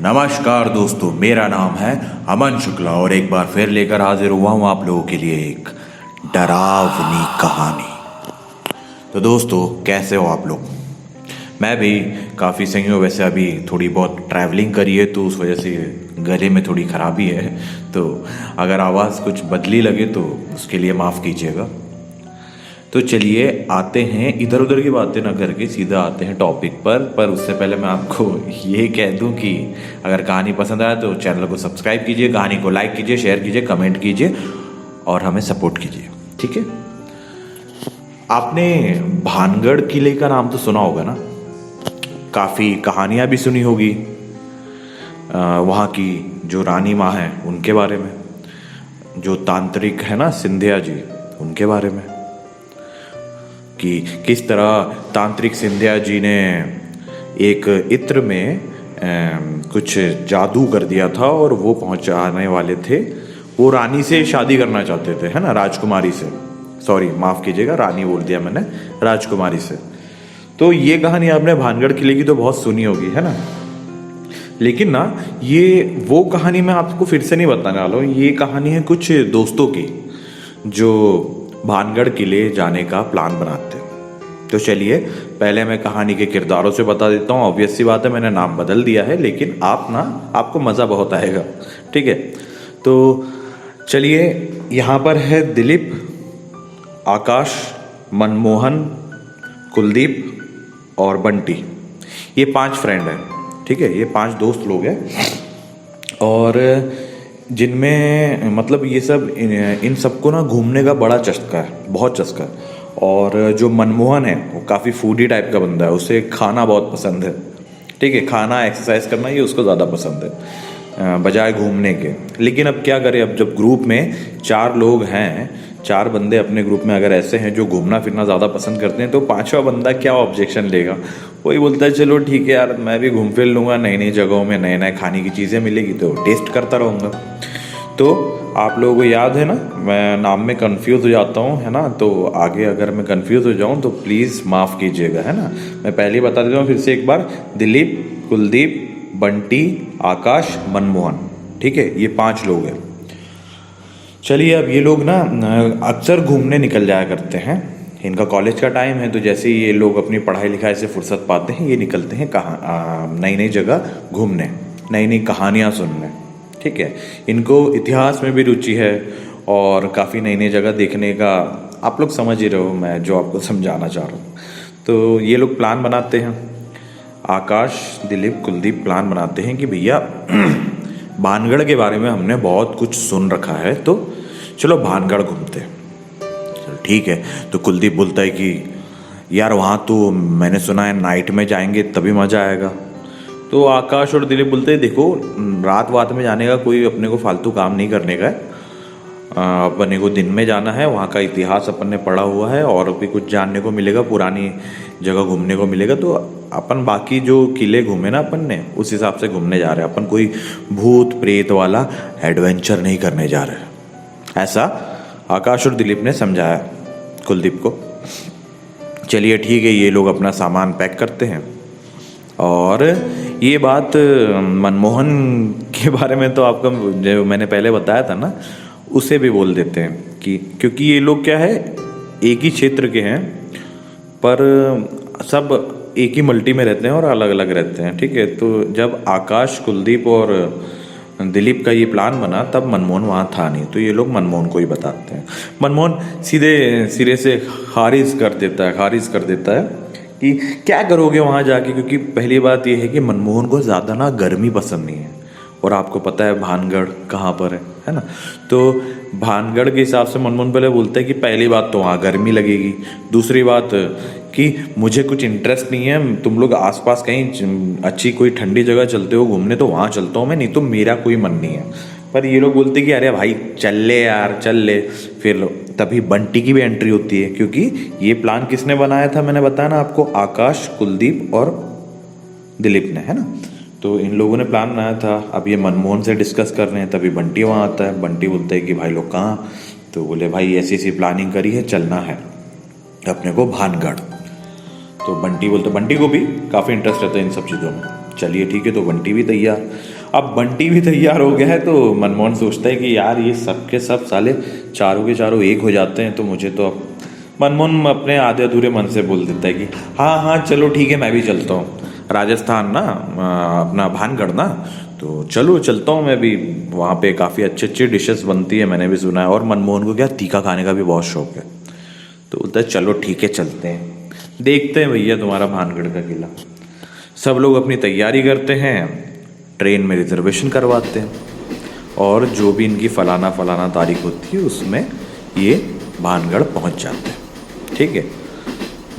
नमस्कार दोस्तों, मेरा नाम है अमन शुक्ला और एक बार फिर लेकर हाजिर हुआ हूँ आप लोगों के लिए एक डरावनी कहानी। तो दोस्तों, कैसे हो आप लोग? मैं भी काफ़ी सही हूँ। वैसे अभी थोड़ी बहुत ट्रैवलिंग करी है तो उस वजह से गले में थोड़ी खराबी है, तो अगर आवाज़ कुछ बदली लगे तो उसके लिए माफ़ कीजिएगा। तो चलिए आते हैं, इधर उधर की बातें ना करके सीधा आते हैं टॉपिक पर उससे पहले मैं आपको ये कह दूं कि अगर कहानी पसंद आए तो चैनल को सब्सक्राइब कीजिए, कहानी को लाइक कीजिए, शेयर कीजिए, कमेंट कीजिए और हमें सपोर्ट कीजिए, ठीक है? आपने भानगढ़ किले का नाम तो सुना होगा ना, काफ़ी कहानियाँ भी सुनी होगी वहाँ की जो रानी माँ है उनके बारे में, जो तांत्रिक है ना सिंधिया जी, उनके बारे में, कि किस तरह तांत्रिक सिंधिया जी ने एक इत्र में कुछ जादू कर दिया था और वो पहुंचाने वाले थे, वो रानी से शादी करना चाहते थे, है ना, राजकुमारी से। सॉरी, माफ़ कीजिएगा, रानी बोल दिया मैंने, राजकुमारी से। तो ये कहानी आपने भानगढ़ किले की तो बहुत सुनी होगी, है ना। लेकिन ना, ये वो कहानी मैं आपको फिर से नहीं बताने वाला हूँ। ये कहानी है कुछ दोस्तों की जो भानगढ़ किले जाने का प्लान बनाते हैं। तो चलिए पहले मैं कहानी के किरदारों से बता देता हूँ। ऑब्वियस सी बात है, मैंने नाम बदल दिया है, लेकिन आपको मज़ा बहुत आएगा, ठीक है। तो चलिए, यहाँ पर है दिलीप, आकाश, मनमोहन, कुलदीप और बंटी। ये 5 फ्रेंड हैं, ठीक है, ये 5 दोस्त लोग हैं और जिनमें मतलब ये सब इन सबको ना घूमने का बड़ा चस्का है, बहुत चस्का है। और जो मनमोहन है वो काफ़ी फूडी टाइप का बंदा है, उसे खाना बहुत पसंद है, ठीक है, खाना, एक्सरसाइज करना ये उसको ज़्यादा पसंद है बजाय घूमने के। लेकिन अब क्या करें, अब जब ग्रुप में 4 लोग हैं, 4 बंदे अपने ग्रुप में अगर ऐसे हैं जो घूमना फिरना ज़्यादा पसंद करते हैं, तो 5वां बंदा क्या ऑब्जेक्शन लेगा? वही बोलता है चलो ठीक है यार, मैं भी घूम फिर लूँगा, नई नई जगहों में नए नए खाने की चीज़ें मिलेगी तो टेस्ट करता रहूँगा। तो आप लोगों को याद है ना, मैं नाम में कंफ्यूज हो जाता हूँ, है ना, तो आगे अगर मैं कंफ्यूज हो जाऊँ तो प्लीज़ माफ़ कीजिएगा, है ना। मैं पहले ही बता देता हूँ फिर से एक बार, दिलीप, कुलदीप, बंटी, आकाश, मनमोहन, ठीक है, ये 5 लोग हैं। चलिए, अब ये लोग ना अक्सर घूमने निकल जाया करते हैं, इनका कॉलेज का टाइम है, तो जैसे ही ये लोग अपनी पढ़ाई लिखाई से फुर्सत पाते हैं, ये निकलते हैं कहाँ, नई नई जगह घूमने, नई नई कहानियाँ सुनने, ठीक है। इनको इतिहास में भी रुचि है और काफ़ी नई नई जगह देखने का, आप लोग समझ ही रहे हो मैं जो आपको समझाना चाह रहा हूँ। तो ये लोग प्लान बनाते हैं, आकाश, दिलीप, कुलदीप प्लान बनाते हैं कि भैया भानगढ़ के बारे में हमने बहुत कुछ सुन रखा है, तो चलो भानगढ़ घूमते हैं। चलो ठीक है। तो कुलदीप बोलता है कि यार वहाँ तो मैंने सुना है नाइट में जाएंगे तभी मज़ा आएगा। तो आकाश और दिलीप बोलते हैं देखो, रात में जाने का कोई अपने को फालतू काम नहीं करने का है, अपने को दिन में जाना है, वहाँ का इतिहास अपन ने पढ़ा हुआ है और भी कुछ जानने को मिलेगा, पुरानी जगह घूमने को मिलेगा। तो अपन बाकी जो किले घूमे ना अपन ने, उस हिसाब से घूमने जा रहे हैं, अपन कोई भूत प्रेत वाला एडवेंचर नहीं करने जा रहे। ऐसा आकाश और दिलीप ने समझाया कुलदीप को। चलिए ठीक है, ये लोग अपना सामान पैक करते हैं और ये बात मनमोहन के बारे में तो आपको जो मैंने पहले बताया था ना, उसे भी बोल देते हैं कि क्योंकि ये लोग क्या है, एक ही क्षेत्र के हैं पर सब एक ही मल्टी में रहते हैं और अलग अलग रहते हैं, ठीक है। तो जब आकाश, कुलदीप और दिलीप का ये प्लान बना तब मनमोहन वहाँ था नहीं, तो ये लोग मनमोहन को ही बताते हैं। मनमोहन सीधे सिरे से खारिज कर देता है कि क्या करोगे वहाँ जाके, क्योंकि पहली बात ये है कि मनमोहन को ज़्यादा ना गर्मी पसंद नहीं है और आपको पता है भानगढ़ कहाँ पर है ना। तो भानगढ़ के हिसाब से मनमोहन पहले बोलता है कि पहली बात तो वहाँ गर्मी लगेगी, दूसरी बात कि मुझे कुछ इंटरेस्ट नहीं है, तुम लोग आसपास कहीं अच्छी कोई ठंडी जगह चलते हो घूमने तो वहाँ चलता हूँ मैं, नहीं तो मेरा कोई मन नहीं है। पर ये लोग बोलते कि अरे भाई चल ले यार, चल ले। फिर तभी बंटी की भी एंट्री होती है, क्योंकि ये प्लान किसने बनाया था, मैंने बताया ना आपको, आकाश, कुलदीप और दिलीप ने, है ना। तो इन लोगों ने प्लान बनाया था। अब ये मनमोहन से डिस्कस कर रहे हैं, तभी बंटी वहाँ आता है। बंटी बोलता है कि भाई लोग कहाँ? तो बोले भाई ऐसी ऐसी प्लानिंग करी है, चलना है अपने को भानगढ़। तो बंटी को भी काफ़ी इंटरेस्ट रहता है इन सब चीज़ों में। चलिए ठीक है, तो बंटी भी तैयार। अब बंटी भी तैयार हो गया है तो मनमोहन सोचता है कि यार ये सब के सब साले चारों के चारों एक हो जाते हैं, तो मुझे तो अब मनमोहन अपने आधे अधूरे मन से बोल देता है कि हाँ हाँ चलो ठीक है, मैं भी चलता हूँ राजस्थान ना, अपना भानगढ़ ना, तो चलो चलता हूँ मैं भी। वहाँ पे काफ़ी अच्छी अच्छी डिशेस बनती है, मैंने भी सुना है। और मनमोहन को क्या तीखा खाने का भी बहुत शौक है, तो बोलता है चलो ठीक है चलते हैं, देखते हैं भैया तुम्हारा भानगढ़ का किला। सब लोग अपनी तैयारी करते हैं, ट्रेन में रिजर्वेशन करवाते हैं, और जो भी इनकी फलाना फलाना तारीख होती है उसमें ये भानगढ़ पहुंच जाते हैं। ठीक है,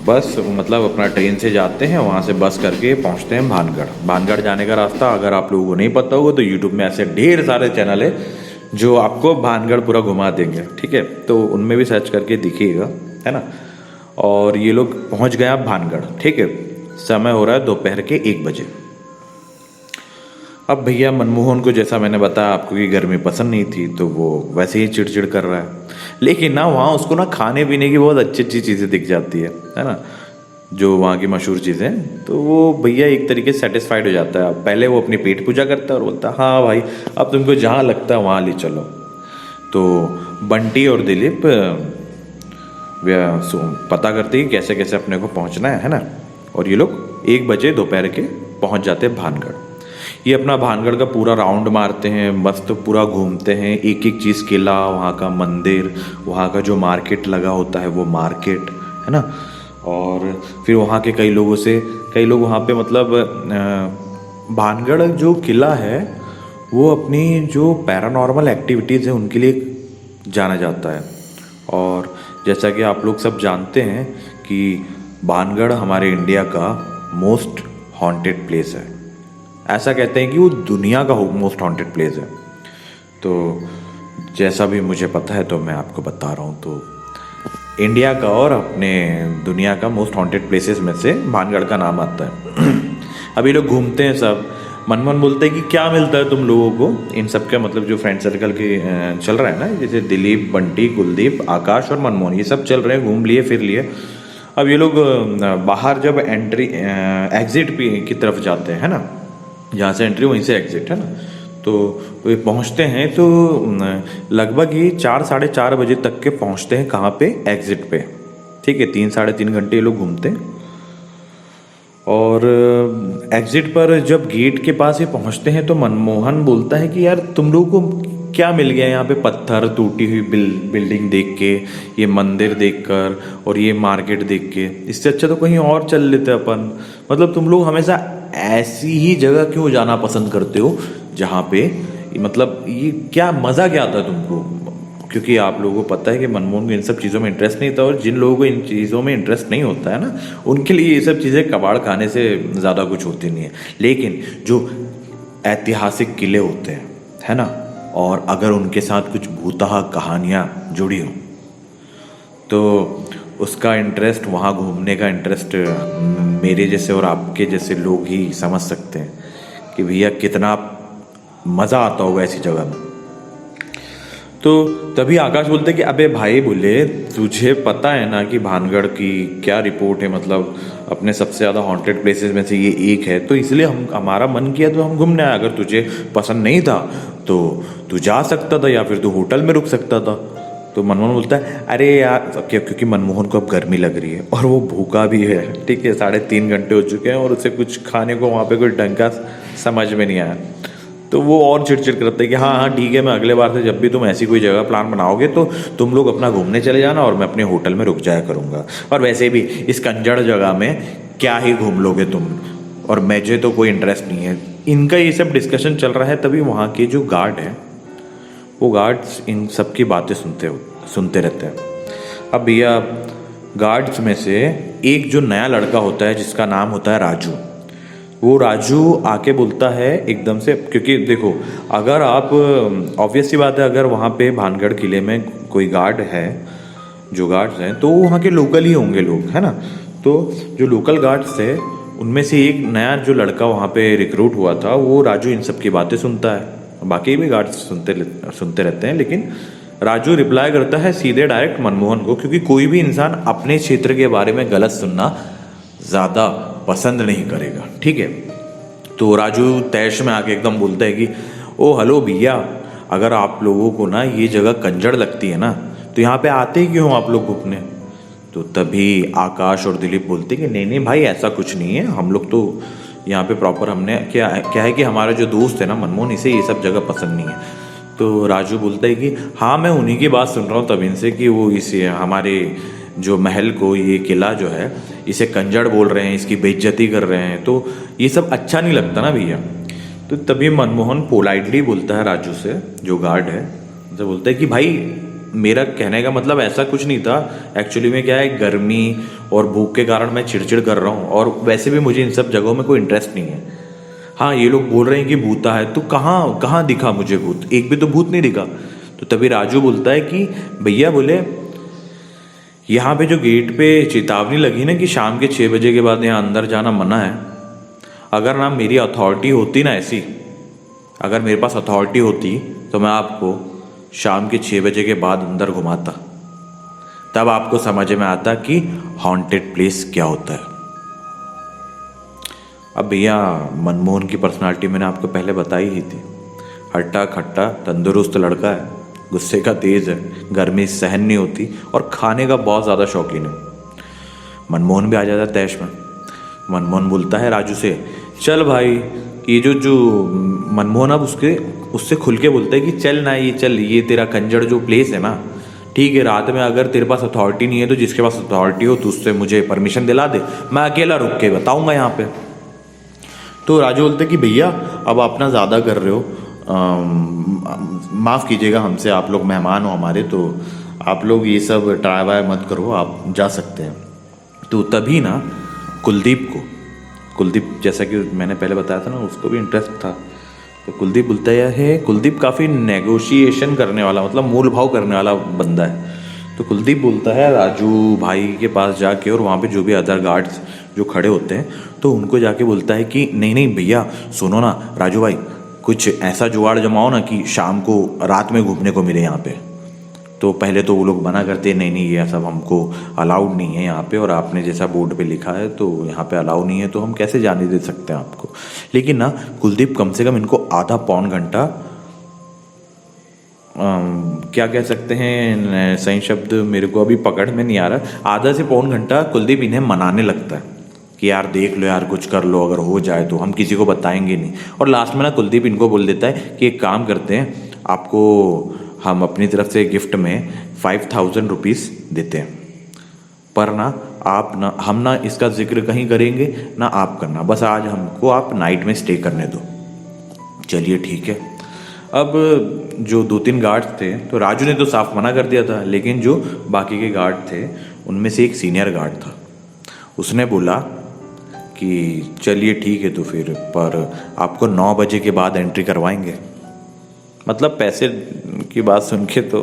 बस मतलब अपना ट्रेन से जाते हैं, वहाँ से बस करके पहुँचते हैं भानगढ़। भानगढ़ जाने का रास्ता अगर आप लोगों को नहीं पता होगा तो यूट्यूब में ऐसे ढेर सारे चैनल है जो आपको भानगढ़ पूरा घुमा देंगे। ठीक है, तो उनमें भी सर्च करके दिखिएगा, है ना। और ये लोग पहुँच गए आप भानगढ़। ठीक है, समय हो रहा है दोपहर के 1 बजे। अब भैया मनमोहन को जैसा मैंने बताया आपको कि गर्मी पसंद नहीं थी, तो वो वैसे ही चिड़चिड़ कर रहा है। लेकिन ना वहाँ उसको ना खाने पीने की बहुत अच्छी अच्छी चीज़ें दिख जाती है ना, जो वहाँ की मशहूर चीज़ें। तो वो भैया एक तरीके से सेटिस्फाइड हो जाता है। पहले वो अपनी पेट पूजा करता है और बोलता है हाँ भाई अब तुमको जहाँ लगता है वहाँ ले चलो। तो बंटी और दिलीप पता करते ही कैसे कैसे अपने को पहुँचना है ना, और ये लोग 1 बजे दोपहर के पहुँच जाते हैं भानगढ़। ये अपना भानगढ़ का पूरा राउंड मारते हैं, मस्त पूरा घूमते हैं, एक एक चीज़, किला, वहाँ का मंदिर, वहाँ का जो मार्केट लगा होता है वो मार्केट, है ना। और फिर वहाँ के कई लोग वहाँ पे मतलब भानगढ़ जो किला है वो अपनी जो पैरानॉर्मल एक्टिविटीज़ है उनके लिए जाना जाता है। और जैसा कि आप लोग सब जानते हैं कि भानगढ़ हमारे इंडिया का मोस्ट हॉन्टेड प्लेस है। ऐसा कहते हैं कि वो दुनिया का मोस्ट हॉन्टेड प्लेस है। तो जैसा भी मुझे पता है तो मैं आपको बता रहा हूँ, तो इंडिया का और अपने दुनिया का मोस्ट हॉन्टेड प्लेसेस में से भानगढ़ का नाम आता है। अभी लोग घूमते हैं सब। मनमोहन बोलते हैं कि क्या मिलता है तुम लोगों को, इन सब का मतलब जो फ्रेंड सर्कल के चल रहा है ना, जैसे दिलीप, बंटी, कुलदीप, आकाश और मनमोहन, ये सब चल रहे हैं, घूम लिए फिर लिए। अब ये लोग बाहर जब एग्जिट की तरफ जाते हैं, है ना, जहाँ से एंट्री वहीं से एग्जिट, है ना, तो वे पहुँचते हैं तो लगभग ये 4-4:30 बजे तक के पहुँचते हैं कहाँ पे, एग्जिट पे। ठीक है, 3-3.5 घंटे ये लोग घूमते हैं। और एग्जिट पर जब गेट के पास ये पहुँचते हैं तो मनमोहन बोलता है कि यार तुम लोगों को क्या मिल गया यहाँ पे, पत्थर, टूटी हुई बिल्डिंग देख के, ये मंदिर देखकर और ये मार्केट देख के, इससे अच्छा तो कहीं और चल लेते अपन। मतलब तुम लोग हमेशा ऐसी ही जगह क्यों जाना पसंद करते हो जहाँ पे मतलब ये क्या मज़ा क्या आता है तुमको। क्योंकि आप लोगों को पता है कि मनमोहन को इन सब चीज़ों में इंटरेस्ट नहीं था, और जिन लोगों को इन चीज़ों में इंटरेस्ट नहीं होता है ना, उनके लिए ये सब चीज़ें कबाड़ खाने से ज़्यादा कुछ होती नहीं है। लेकिन जो ऐतिहासिक किले होते हैं, है ना, और अगर उनके साथ कुछ भूतहा कहानियाँ जुड़ी हो तो उसका इंटरेस्ट, वहाँ घूमने का इंटरेस्ट मेरे जैसे और आपके जैसे लोग ही समझ सकते हैं कि भैया कितना मज़ा आता होगा ऐसी जगह में। तो तभी आकाश बोलते कि अबे भाई, बोले तुझे पता है ना कि भानगढ़ की क्या रिपोर्ट है, मतलब अपने सबसे ज़्यादा हॉन्टेड प्लेसेस में से ये एक है, तो इसलिए हमारा मन किया तो हम घूमने आए। अगर तुझे पसंद नहीं था तो तू जा सकता था या फिर तू होटल में रुक सकता था। तो मनमोहन बोलता है अरे यार, क्योंकि मनमोहन को अब गर्मी लग रही है और वो भूखा भी है। ठीक है, 3.5 घंटे हो चुके हैं और उसे कुछ खाने को वहाँ पे कोई ढंग का समझ में नहीं आया। तो वो और चिड़चिड़ करते हैं कि हाँ हाँ ठीक है, मैं अगले बार से जब भी तुम ऐसी कोई जगह प्लान बनाओगे तो तुम लोग अपना घूमने चले जाना और मैं अपने होटल में रुक जाया करूँगा। और वैसे भी इस कंजड़ जगह में क्या ही घूम लोगे तुम, और मुझे तो कोई इंटरेस्ट नहीं है। इनका ये सब डिस्कशन चल रहा है, तभी वहाँ के जो गार्ड हैं वो गार्ड्स इन सब की बातें सुनते रहते हैं। अब भैया गार्ड्स में से एक जो नया लड़का होता है जिसका नाम होता है राजू, वो राजू आके बोलता है एकदम से, क्योंकि देखो अगर आप ऑब्वियस सी बात है, अगर वहाँ पे भानगढ़ किले में कोई गार्ड है, जो गार्ड्स हैं तो वहाँ के लोकल ही होंगे लोग, है ना। तो जो लोकल गार्ड्स थे उनमें से एक नया जो लड़का वहाँ पे रिक्रूट हुआ था, वो राजू इन सब की बातें सुनता है। बाकी भी गार्ड्स सुनते रहते हैं, लेकिन राजू रिप्लाई करता है सीधे डायरेक्ट मनमोहन को, क्योंकि कोई भी इंसान अपने क्षेत्र के बारे में गलत सुनना ज़्यादा पसंद नहीं करेगा। ठीक है, तो राजू तैश में आके एकदम बोलता है कि ओ हेलो भैया, अगर आप लोगों को ना ये जगह कंजड़ लगती है ना तो यहाँ पे आते ही क्यों आप लोग घूमने। तो तभी आकाश और दिलीप बोलते कि नहीं नहीं भाई, ऐसा कुछ नहीं है, हम लोग तो यहाँ पे प्रॉपर, हमने क्या क्या है कि हमारा जो दोस्त है ना मनमोहन, इसे ये सब जगह पसंद नहीं है। तो राजू बोलता है कि हाँ मैं उन्हीं की बात सुन रहा हूँ तब इनसे कि वो इसे हमारे जो महल को, ये किला जो है, इसे कंजड़ बोल रहे हैं, इसकी बेइज्जती कर रहे हैं, तो ये सब अच्छा नहीं लगता ना भैया। तो तभी मनमोहन पोलाइटली बोलता है राजू से, जो गार्ड है, जो बोलता है कि भाई मेरा कहने का मतलब ऐसा कुछ नहीं था, एक्चुअली में क्या है, गर्मी और भूख के कारण मैं चिड़चिड़ कर रहा हूँ, और वैसे भी मुझे इन सब जगहों में कोई इंटरेस्ट नहीं है। हाँ ये लोग बोल रहे हैं कि भूता है, तो कहाँ कहाँ दिखा मुझे भूत, एक भी तो भूत नहीं दिखा। तो तभी राजू बोलता है कि भैया बोले यहाँ पे जो गेट पे चेतावनी लगी ना कि शाम के 6 बजे के बाद यहाँ अंदर जाना मना है, अगर ना मेरी अथॉरिटी होती ना ऐसी, अगर मेरे पास अथॉरिटी होती तो मैं आपको शाम के 6 बजे के बाद अंदर घुमाता, तब आपको समझ में आता कि हॉन्टेड प्लेस क्या होता है। अब भैया मनमोहन की पर्सनालिटी मैंने आपको पहले बताई ही थी, हट्टा खट्टा तंदुरुस्त लड़का है, गुस्से का तेज है, गर्मी सहन नहीं होती और खाने का बहुत ज़्यादा शौकीन है। मनमोहन भी आ जाता है तैश में। मनमोहन बोलता है राजू से, चल भाई, ये जो मनमोहन अब उससे खुल के बोलता है कि चल ना, ये चल, ये तेरा कंजड़ जो प्लेस है ना, ठीक है, रात में अगर तेरे पास अथॉरिटी नहीं है तो जिसके पास अथॉरिटी हो तो उससे मुझे परमिशन दिला दे, मैं अकेला रुक के बताऊंगा यहाँ पे। तो राजू बोलते कि भैया अब आप ना ज़्यादा कर रहे हो, माफ़ कीजिएगा हमसे, आप लोग मेहमान हो हमारे, तो आप लोग ये सब ट्राई वाई मत करो, आप जा सकते हैं। तो तभी ना कुलदीप जैसा कि मैंने पहले बताया था ना, उसको भी इंटरेस्ट था। तो कुलदीप बोलता है, कुलदीप काफ़ी नेगोशिएशन करने वाला, मतलब मोल भाव करने वाला बंदा है। तो कुलदीप बोलता है राजू भाई के पास जाके, और वहाँ पे जो भी अदर गार्ड्स जो खड़े होते हैं तो उनको जाके बोलता है कि नहीं नहीं भैया सुनो ना राजू भाई, कुछ ऐसा जुगाड़ जमाओ ना कि शाम को रात में घूमने को मिले यहाँ पे। तो पहले तो वो लोग मना करते हैं, नहीं नहीं ये सब हमको अलाउड नहीं है यहाँ पे, और आपने जैसा बोर्ड पे लिखा है तो यहाँ पे अलाउ नहीं है, तो हम कैसे जाने दे सकते हैं आपको। लेकिन ना कुलदीप कम से कम इनको आधा पौन घंटा, क्या कह सकते हैं सही शब्द मेरे को अभी पकड़ में नहीं आ रहा, आधा से पौन घंटा कुलदीप इन्हें मनाने लगता है कि यार देख लो यार, कुछ कर लो, अगर हो जाए तो हम किसी को बताएंगे नहीं। और लास्ट में ना कुलदीप इनको बोल देता है कि एक काम करते हैं, आपको हम अपनी तरफ से गिफ्ट में 5000 रुपीज़ देते हैं, पर ना आप ना, हम ना इसका जिक्र कहीं करेंगे ना आप करना, बस आज हमको आप नाइट में स्टे करने दो। चलिए ठीक है। अब जो 2-3 गार्ड थे, तो राजू ने तो साफ मना कर दिया था, लेकिन जो बाकी के गार्ड थे उनमें से एक सीनियर गार्ड था, उसने बोला कि चलिए ठीक है, तो फिर पर आपको 9 बजे के बाद एंट्री करवाएंगे। मतलब पैसे की बात सुन के तो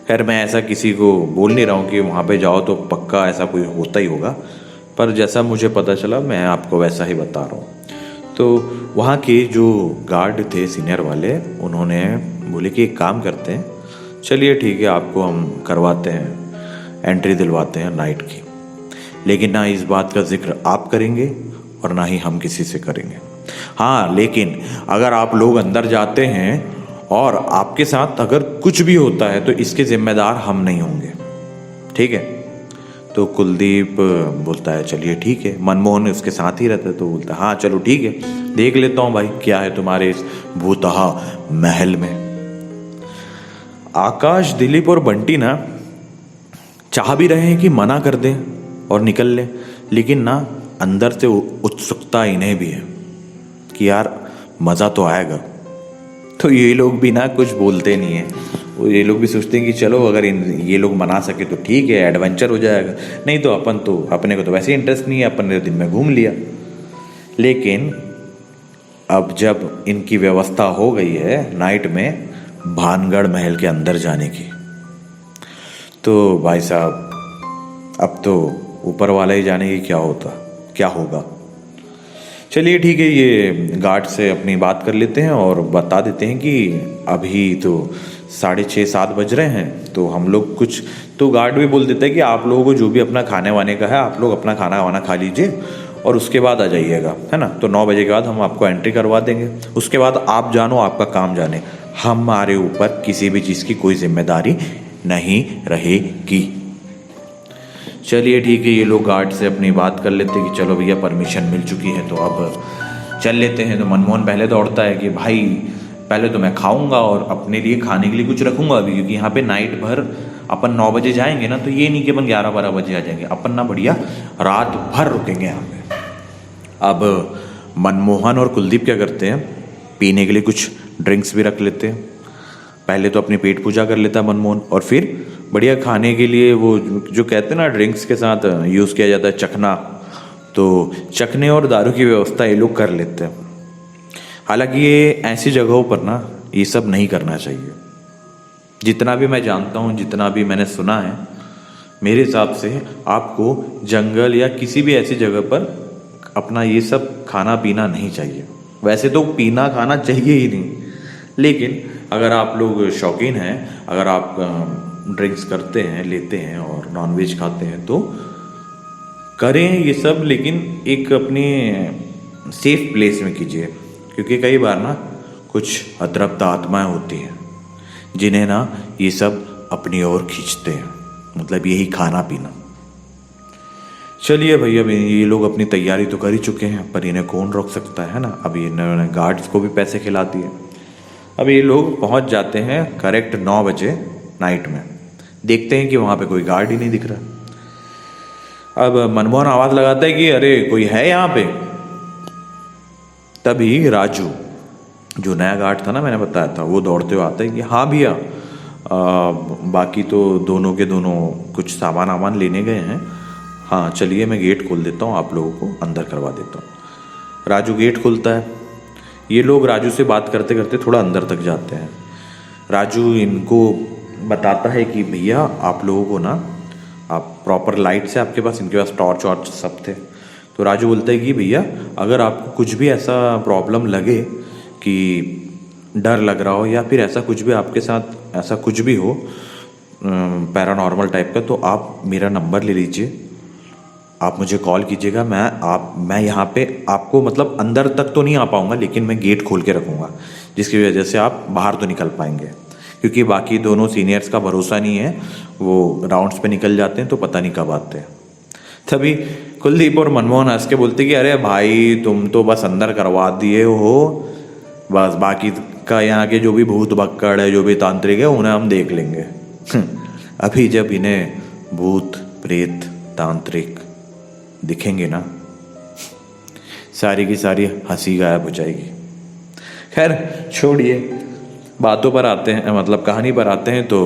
खैर मैं ऐसा किसी को बोल नहीं रहा हूँ कि वहाँ पे जाओ तो पक्का ऐसा कोई होता ही होगा, पर जैसा मुझे पता चला मैं आपको वैसा ही बता रहा हूँ। तो वहाँ के जो गार्ड थे सीनियर वाले, उन्होंने बोले कि एक काम करते हैं, चलिए ठीक है, आपको हम करवाते हैं, एंट्री दिलवाते हैं नाइट की, लेकिन ना इस बात का जिक्र आप करेंगे और ना ही हम किसी से करेंगे। हाँ लेकिन अगर आप लोग अंदर जाते हैं और आपके साथ अगर कुछ भी होता है तो इसके जिम्मेदार हम नहीं होंगे, ठीक है। तो कुलदीप बोलता है चलिए ठीक है, मनमोहन उसके साथ ही रहता है तो बोलता है हाँ चलो ठीक है, देख लेता हूँ भाई क्या है तुम्हारे इस भूतहा महल में। आकाश, दिलीप और बंटी ना चाह भी रहे हैं कि मना कर दें और निकल ले, लेकिन ना अंदर से उत्सुकता इन्हें भी है कि यार मज़ा तो आएगा। तो ये लोग भी ना कुछ बोलते नहीं है, वो ये लोग भी सोचते हैं कि चलो अगर ये लोग मना सके तो ठीक है, एडवेंचर हो जाएगा, नहीं तो अपने को तो वैसे इंटरेस्ट नहीं है, अपन ने दिन में घूम लिया। लेकिन अब जब इनकी व्यवस्था हो गई है नाइट में भानगढ़ महल के अंदर जाने की, तो भाई साहब अब तो ऊपर वाला ही जाने की क्या होगा। चलिए ठीक है, ये गार्ड से अपनी बात कर लेते हैं और बता देते हैं कि अभी तो 6:30-7 बज रहे हैं, तो हम लोग कुछ, तो गार्ड भी बोल देता है कि आप लोगों को जो भी अपना खाने वाने का है, आप लोग अपना खाना वाना खा लीजिए और उसके बाद आ जाइएगा, है ना। तो 9 बजे के बाद हम आपको एंट्री करवा देंगे। उसके बाद आप जानो, आपका काम जाने, हमारे ऊपर किसी भी चीज़ की कोई जिम्मेदारी नहीं रहेगी। चलिए ठीक है, ये लोग गार्ड से अपनी बात कर लेते कि चलो भैया परमिशन मिल चुकी है तो अब चल लेते हैं। तो मनमोहन पहले दौड़ता है कि भाई पहले तो मैं खाऊंगा और अपने लिए खाने के लिए कुछ रखूंगा अभी, क्योंकि यहाँ पे नाइट भर अपन 9 बजे जाएंगे ना, तो ये नहीं कि अपन 11-12 बजे आ जाएंगे, अपन ना बढ़िया रात भर रुकेंगे यहाँ पे। अब मनमोहन और कुलदीप क्या करते हैं, पीने के लिए कुछ ड्रिंक्स भी रख लेते हैं। पहले तो अपनी पेट पूजा कर लेता है मनमोहन, और फिर बढ़िया खाने के लिए वो जो कहते हैं ना ड्रिंक्स के साथ यूज़ किया जाता है चखना, तो चखने और दारू की व्यवस्था ये लोग कर लेते हैं। हालांकि ये ऐसी जगहों पर ना ये सब नहीं करना चाहिए। जितना भी मैं जानता हूँ, जितना भी मैंने सुना है, मेरे हिसाब से आपको जंगल या किसी भी ऐसी जगह पर अपना ये सब खाना पीना नहीं चाहिए। वैसे तो पीना खाना चाहिए ही नहीं, लेकिन अगर आप लोग शौकीन हैं, अगर आप ड्रिंक्स करते हैं, लेते हैं और नॉनवेज खाते हैं तो करें ये सब, लेकिन एक अपने सेफ प्लेस में कीजिए। क्योंकि कई बार ना कुछ अतरप्त आत्माएं होती हैं जिन्हें ना ये सब अपनी ओर खींचते हैं, मतलब यही खाना पीना। चलिए भैया, ये लोग अपनी तैयारी तो कर ही चुके हैं, पर इन्हें कौन रोक सकता है ना। अभी इन्होंने गार्ड्स को भी पैसे खिला दिए। अब ये लोग पहुंच जाते हैं करेक्ट 9 बजे नाइट में। देखते हैं कि वहाँ पे कोई गार्ड ही नहीं दिख रहा। अब मनमोहन आवाज़ लगाता है कि अरे कोई है यहाँ पे। तभी राजू, जो नया गार्ड था ना मैंने बताया था, वो दौड़ते हुए आता है कि हाँ भैया, बाकी तो दोनों के दोनों कुछ सामान वामान लेने गए हैं। हाँ चलिए, मैं गेट खोल देता हूँ, आप लोगों को अंदर करवा देता हूँ। राजू गेट खोलता है। ये लोग राजू से बात करते करते थोड़ा अंदर तक जाते हैं। राजू इनको बताता है कि भैया आप लोगों को ना, आप प्रॉपर लाइट से, आपके पास, इनके पास टॉर्च वॉर्च सब थे। तो राजू बोलता है कि भैया अगर आपको कुछ भी ऐसा प्रॉब्लम लगे कि डर लग रहा हो, या फिर ऐसा कुछ भी आपके साथ ऐसा कुछ भी हो पैरानॉर्मल टाइप का, तो आप मेरा नंबर ले लीजिए, आप मुझे कॉल कीजिएगा। मैं यहाँ पे आपको, मतलब अंदर तक तो नहीं आ पाऊँगा, लेकिन मैं गेट खोल के रखूँगा, जिसकी वजह से आप बाहर तो निकल पाएंगे। क्योंकि बाकी दोनों सीनियर्स का भरोसा नहीं है, वो राउंड्स पे निकल जाते हैं तो पता नहीं कब आते हैं। तभी कुलदीप और मनमोहन हंस के बोलते कि अरे भाई तुम तो बस अंदर करवा दिए हो, बस बाकी का यहाँ के जो भी भूत भक्कड़ है, जो भी तांत्रिक है, उन्हें हम देख लेंगे। अभी जब इन्हें भूत प्रेत तांत्रिक दिखेंगे ना, सारी की सारी हंसी गायब हो जाएगी। खैर छोड़िए, बातों पर आते हैं, मतलब कहानी पर आते हैं। तो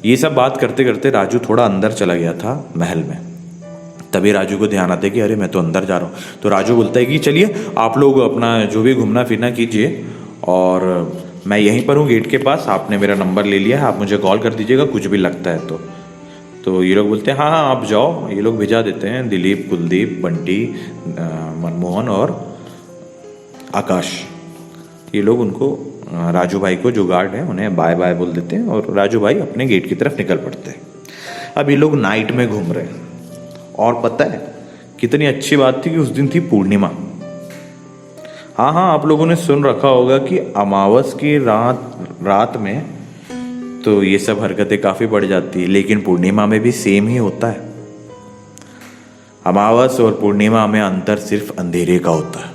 ये सब बात करते करते राजू थोड़ा अंदर चला गया था महल में। तभी राजू को ध्यान आता है कि अरे मैं तो अंदर जा रहा हूँ। तो राजू बोलता है कि चलिए आप लोग अपना जो भी घूमना फिरना कीजिए, और मैं यहीं पर हूँ गेट के पास, आपने मेरा नंबर ले लिया है, आप मुझे कॉल कर दीजिएगा कुछ भी लगता है तो ये लोग बोलते हैं हाँ हाँ आप जाओ। ये लोग भिजा देते हैं, दिलीप, कुलदीप, बंटी, मनमोहन और आकाश। ये लोग उनको, राजू भाई को, जो गार्ड है, उन्हें बाय बाय बोल देते हैं, और राजू भाई अपने गेट की तरफ निकल पड़ते हैं। अब ये लोग नाइट में घूम रहे हैं, और पता है कितनी अच्छी बात थी कि उस दिन थी पूर्णिमा। हाँ हाँ, आप लोगों ने सुन रखा होगा कि अमावस की रात में तो ये सब हरकतें काफ़ी बढ़ जाती है, लेकिन पूर्णिमा में भी सेम ही होता है। अमावस और पूर्णिमा में अंतर सिर्फ अंधेरे का होता है।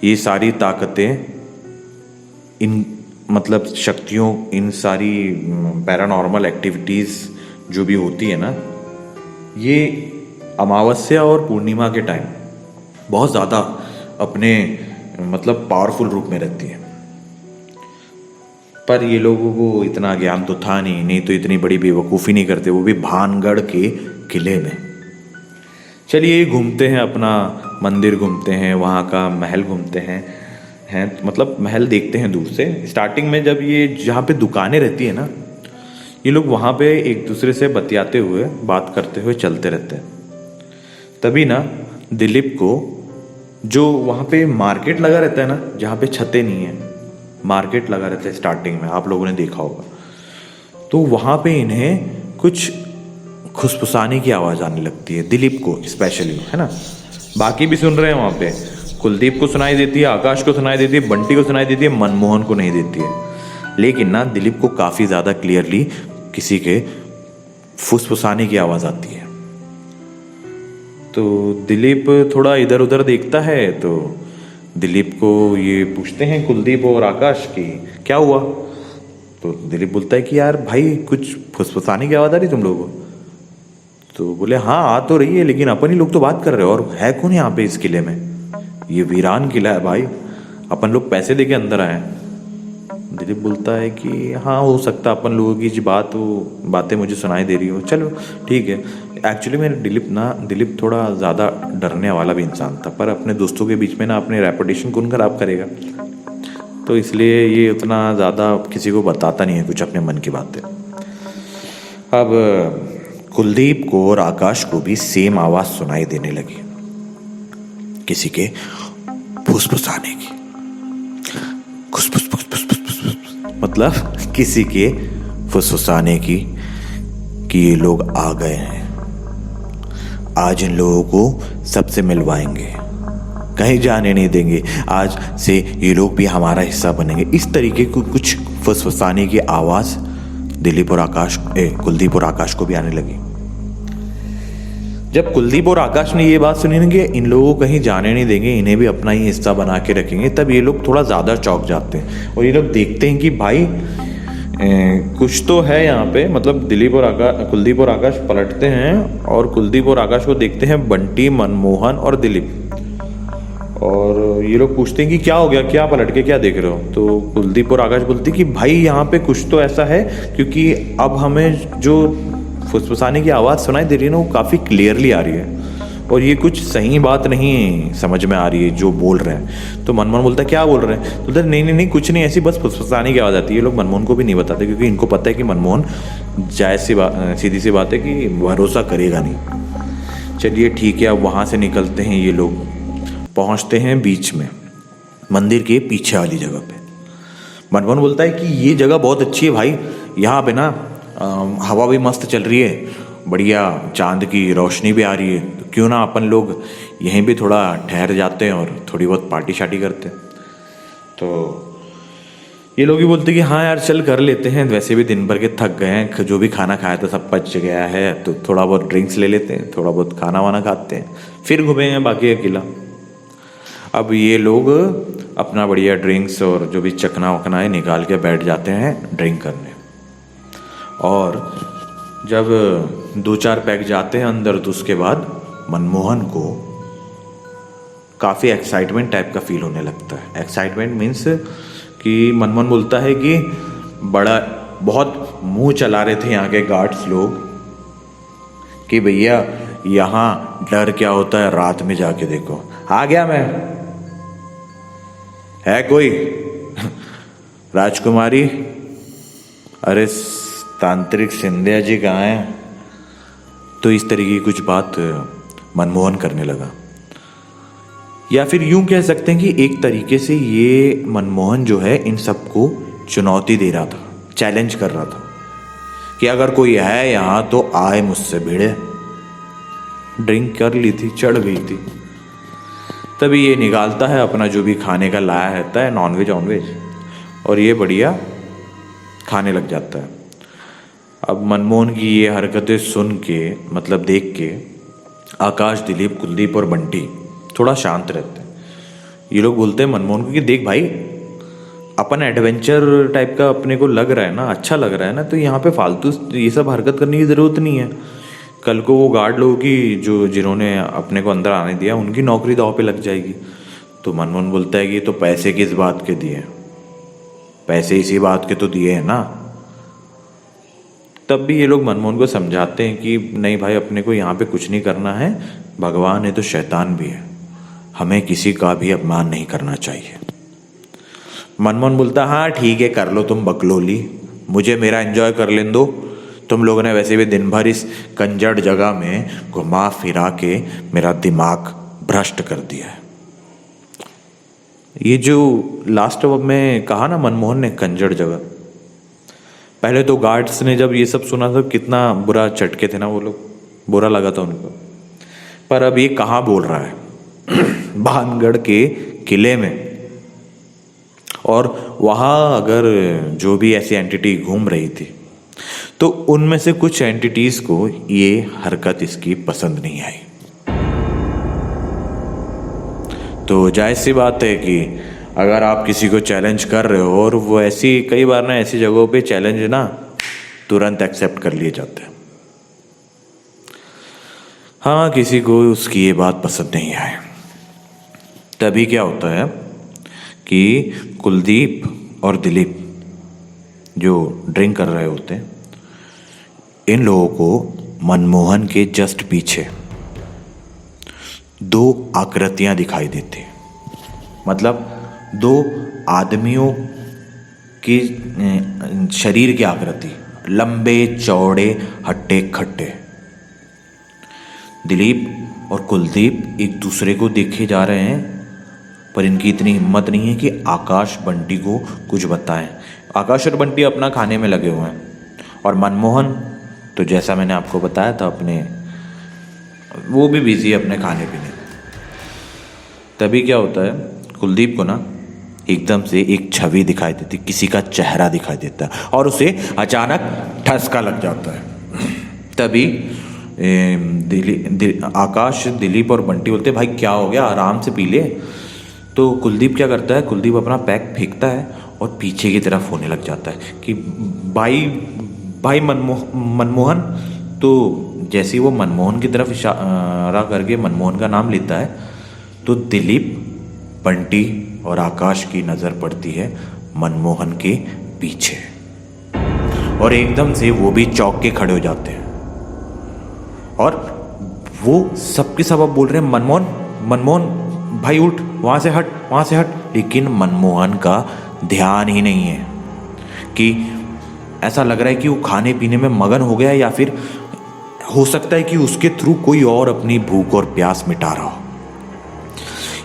ये सारी ताकतें, इन मतलब शक्तियों, इन सारी पैरानॉर्मल एक्टिविटीज़ जो भी होती है ना, ये अमावस्या और पूर्णिमा के टाइम बहुत ज़्यादा अपने मतलब पावरफुल रूप में रहती है। पर ये लोगों को इतना ज्ञान तो था नहीं तो इतनी बड़ी बेवकूफ़ी नहीं करते, वो भी भानगढ़ के किले में। चलिए घूमते हैं, अपना मंदिर घूमते हैं, वहाँ का महल घूमते हैं, मतलब महल देखते हैं दूर से। स्टार्टिंग में जब ये जहाँ पे दुकानें रहती है ना, ये लोग वहाँ पे एक दूसरे से बतियाते हुए, बात करते हुए चलते रहते हैं। तभी ना दिलीप को, जो वहाँ पे मार्केट लगा रहता है ना, जहाँ पे छतें नहीं है, मार्केट लगा रहता है स्टार्टिंग में, आप लोगों ने देखा होगा, तो वहाँ पे इन्हें कुछ खुसफुसाने की आवाज़ आने लगती है, दिलीप को स्पेशली, है ना। बाकी भी सुन रहे हैं वहाँ पे, कुलदीप को सुनाई देती है, आकाश को सुनाई देती है, बंटी को सुनाई देती है, मनमोहन को नहीं देती है। लेकिन ना दिलीप को काफ़ी ज़्यादा क्लियरली किसी के फुसफुसाने की आवाज़ आती है। तो दिलीप थोड़ा इधर उधर देखता है, तो दिलीप को ये पूछते हैं कुलदीप और आकाश की क्या हुआ। तो दिलीप बोलता है कि यार भाई कुछ फुसफुसाने की आवाज़ आ रही तुम लोगों को। तो बोले हाँ आ तो रही है, लेकिन अपन ही लोग तो बात कर रहे हो, और है कौन यहाँ पे इस किले में, ये वीरान किला है भाई, अपन लोग पैसे देके अंदर आए हैं। दिलीप बोलता है कि हाँ हो सकता अपन लोगों की जो बातें मुझे सुनाई दे रही हो, चलो ठीक है। एक्चुअली मेरे दिलीप थोड़ा ज़्यादा डरने वाला भी इंसान था, पर अपने दोस्तों के बीच में ना अपने रेपुटेशन कौन खराब करेगा, तो इसलिए ये उतना ज़्यादा किसी को बताता नहीं है कुछ अपने मन की बातें। अब कुलदीप को और आकाश को भी सेम आवाज़ सुनाई देने लगी, किसी के फुसफुसाने की, खुसफुस मतलब किसी के फुसफुसाने की कि ये लोग आ गए हैं, आज इन लोगों को सबसे मिलवाएंगे, कहीं जाने नहीं देंगे, आज से ये लोग भी हमारा हिस्सा बनेंगे। इस तरीके की कुछ फुसफुसाने की आवाज़ कुलदीप और आकाश को भी आने लगी। जब कुलदीप और आकाश ने ये बात सुनी ना कि इन लोगों को कहीं जाने नहीं देंगे, इन्हें भी अपना ही हिस्सा बना के रखेंगे, तब ये लोग थोड़ा ज़्यादा चौंक जाते हैं और ये लोग देखते हैं कि भाई कुछ तो है यहाँ पे। मतलब कुलदीप और आकाश पलटते हैं और कुलदीप और आकाश को देखते हैं बंटी, मनमोहन और दिलीप, और ये लोग पूछते हैं कि क्या हो गया, क्या पलट के क्या देख रहे हो। तो कुलदीप और आकाश बोलते हैं कि भाई यहाँ पे कुछ तो ऐसा है, क्योंकि अब हमें जो फुसफुसाने की आवाज़ सुनाई दे रही है ना वो काफ़ी क्लियरली आ रही है, और ये कुछ सही बात नहीं समझ में आ रही है जो बोल रहे हैं। तो मनमोहन बोलता है क्या बोल रहे हैं, तो बोलता नहीं कुछ नहीं, ऐसी बस फुसफुसाने की आवाज़ आती है। ये लोग मनमोहन को भी नहीं बताते, क्योंकि इनको पता है कि मनमोहन सीधी सी बात है कि भरोसा करेगा नहीं। चलिए ठीक है, अब वहाँ से निकलते हैं। ये लोग पहुँचते हैं बीच में, मंदिर के पीछे वाली जगह पे। मनमोहन बोलता है कि ये जगह बहुत अच्छी है भाई, यहाँ पे ना हवा भी मस्त चल रही है, बढ़िया चांद की रोशनी भी आ रही है, तो क्यों ना अपन लोग यहीं भी थोड़ा ठहर जाते हैं और थोड़ी बहुत पार्टी शार्टी करते हैं। तो ये लोग भी बोलते हैं कि हाँ यार चल कर लेते हैं, वैसे भी दिन भर के थक गए हैं, जो भी खाना खाया था सब पच गया है, तो थोड़ा बहुत ड्रिंक्स ले लेते हैं, थोड़ा बहुत खाना वाना खाते हैं, फिर घूमेंगे बाकी अकेला। अब ये लोग अपना बढ़िया ड्रिंक्स और जो भी चखना वखना है निकाल के बैठ जाते हैं ड्रिंक करने, और जब 2-4 पैक जाते हैं अंदर, तो उसके बाद मनमोहन को काफ़ी एक्साइटमेंट टाइप का फील होने लगता है। एक्साइटमेंट मीन्स कि मनमोहन बोलता है कि बहुत मुंह चला रहे थे यहाँ के गार्ड्स लोग कि भैया यहाँ डर क्या होता है, रात में जाके देखो। आ गया मैं, है कोई राजकुमारी, अरे तांत्रिक सिंधिया जी कहाँ हैं। तो इस तरीके की कुछ बात मनमोहन करने लगा, या फिर यूं कह सकते हैं कि एक तरीके से ये मनमोहन जो है इन सबको चुनौती दे रहा था, चैलेंज कर रहा था कि अगर कोई है यहाँ तो आए मुझसे भिड़े। ड्रिंक कर ली थी, चढ़ गई थी, तभी ये निकालता है अपना जो भी खाने का लाया रहता है, नॉनवेज ऑनवेज, और ये बढ़िया खाने लग जाता है। अब मनमोहन की ये हरकतें सुन के, मतलब देख के, आकाश, दिलीप, कुलदीप और बंटी थोड़ा शांत रहते हैं। ये लोग बोलते हैं मनमोहन को कि देख भाई, अपन एडवेंचर टाइप का अपने को लग रहा है ना, अच्छा लग रहा है ना, तो यहाँ पे फालतू ये सब हरकत करने की ज़रूरत नहीं है। कल को वो गार्ड लोगों की जिन्होंने अपने को अंदर आने दिया, उनकी नौकरी दांव पे लग जाएगी। तो मनमोहन बोलता है कि तो पैसे किस बात के दिए, पैसे इसी बात के तो दिए हैं ना। तब भी ये लोग मनमोहन को समझाते हैं कि नहीं भाई, अपने को यहाँ पे कुछ नहीं करना है, भगवान है तो शैतान भी है, हमें किसी का भी अपमान नहीं करना चाहिए। मनमोहन बोलता हाँ ठीक है, कर लो तुम बकलोली, मुझे मेरा एंजॉय कर लेने दो। तुम लोगों ने वैसे भी दिन भर इस कंजड़ जगह में घुमा फिरा के मेरा दिमाग भ्रष्ट कर दिया है। ये जो लास्ट में कहा ना मनमोहन ने कंजड़ जगह, पहले तो गार्ड्स ने जब ये सब सुना था कितना बुरा चटके थे ना वो लोग, बुरा लगा था उनको। पर अब ये कहाँ बोल रहा है भानगढ़ के किले में, और वहाँ अगर जो भी ऐसी एंटिटी घूम रही थी तो उनमें से कुछ एंटिटीज को ये हरकत इसकी पसंद नहीं आई। तो जायज़ सी बात है कि अगर आप किसी को चैलेंज कर रहे हो, और वो ऐसी कई बार ना ऐसी जगहों पे चैलेंज ना तुरंत एक्सेप्ट कर लिए जाते हैं। हाँ, किसी को उसकी ये बात पसंद नहीं आए। तभी क्या होता है कि कुलदीप और दिलीप जो ड्रिंक कर रहे होते हैं, इन लोगों को मनमोहन के जस्ट पीछे दो आकृतियां दिखाई देती हैं। मतलब दो आदमियों की शरीर की आकृति, लंबे चौड़े हट्टे खट्टे। दिलीप और कुलदीप एक दूसरे को देखे जा रहे हैं, पर इनकी इतनी हिम्मत नहीं है कि आकाश बंटी को कुछ बताएं। आकाश और बंटी अपना खाने में लगे हुए हैं, और मनमोहन तो जैसा मैंने आपको बताया था अपने, वो भी बिजी है अपने खाने पीने। तभी क्या होता है, कुलदीप को ना एकदम से एक छवि दिखाई देती, किसी का चेहरा दिखाई देता है, और उसे अचानक ठसका लग जाता है। तभी आकाश, दिलीप और बंटी बोलते भाई क्या हो गया, आराम से पी ले। तो कुलदीप क्या करता है, कुलदीप अपना पैक फेंकता है और पीछे की तरफ होने लग जाता है कि भाई मनमोहन। तो जैसे ही वो मनमोहन की तरफ इशारा करके मनमोहन का नाम लेता है, तो दिलीप, बंटी और आकाश की नज़र पड़ती है मनमोहन के पीछे, और एकदम से वो भी चौंक के खड़े हो जाते हैं। और वो सबके सब बोल रहे हैं मनमोहन भाई उठ, वहाँ से हट। लेकिन मनमोहन का ध्यान ही नहीं है कि ऐसा लग रहा है कि वो खाने पीने में मगन हो गया है, या फिर हो सकता है कि उसके थ्रू कोई और अपनी भूख और प्यास मिटा रहा हो।